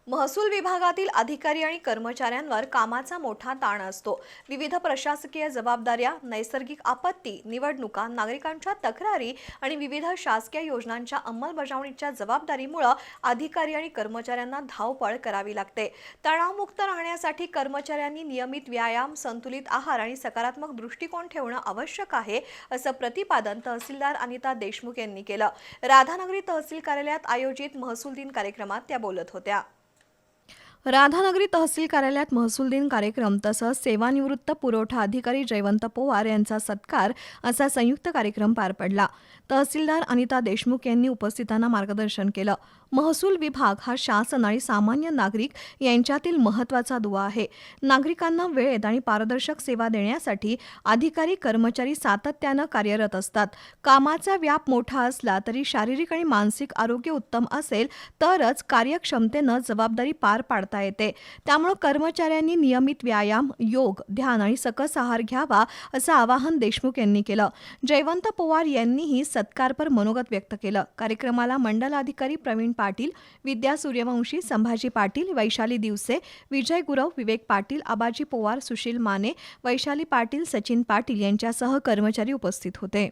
महसूल विभागातील अधिकारी आणि कर्मचाऱ्यांवर कामाचा मोठा ताण असतो। विविध प्रशासकीय जबाबदाऱ्या, नैसर्गिक आपत्ती, निवडणुका, नागरिकांच्या तक्रारी आणि विविध शासकीय योजनांच्या अंमलबजावणीच्या जबाबदारीमुळे अधिकारी आणि कर्मचाऱ्यांना धावपळ करावी लागते। तणावमुक्त राहण्यासाठी कर्मचाऱ्यांनी नियमित व्यायाम, संतुलित आहार आणि सकारात्मक दृष्टिकोन ठेवणे आवश्यक आहे, असं प्रतिपादन तहसीलदार अनिता देशमुख यांनी केलं। राधानगरी तहसील कार्यालयात आयोजित महसूल दिन कार्यक्रमात त्या बोलत होत्या। राधानगरी तहसील कार्यालयात महसूल दिन कार्यक्रम तसंच सेवानिवृत्त पुरवठा अधिकारी जयवंत पवार यांचा सत्कार असा संयुक्त कार्यक्रम पार पडला। तहसीलदार अनिता देशमुख यांनी उपस्थितांना मार्गदर्शन केलं। महसूल विभाग हा शासन आणि सामान्य नागरिक यांच्यातील महत्त्वाचा दुवा आहे। नागरिकांना वेळेत आणि पारदर्शक सेवा देण्यासाठी अधिकारी कर्मचारी सातत्यानं कार्यरत असतात। कामाचा व्याप मोठा असला तरी शारीरिक आणि मानसिक आरोग्य उत्तम असेल तरच कार्यक्षमतेनं जबाबदारी पार पाडता येते। त्यामुळे कर्मचाऱ्यांनी नियमित व्यायाम, योग, ध्यान आणि सकस आहार घ्यावा असं आवाहन देशमुख यांनी केलं। जयवंत पवार यांनीही सत्कारपर मनोगत व्यक्त केलं। कार्यक्रमाला मंडलाधिकारी प्रवीण पाटील, विद्या सूर्यवंशी, संभाजी पाटील, वैशाली दिवसे, विजय गुरव, विवेक पाटील, आबाजी पवार, सुशील माने, वैशाली पाटील, सचिन पाटील यांच्यासह कर्मचारी उपस्थित होते।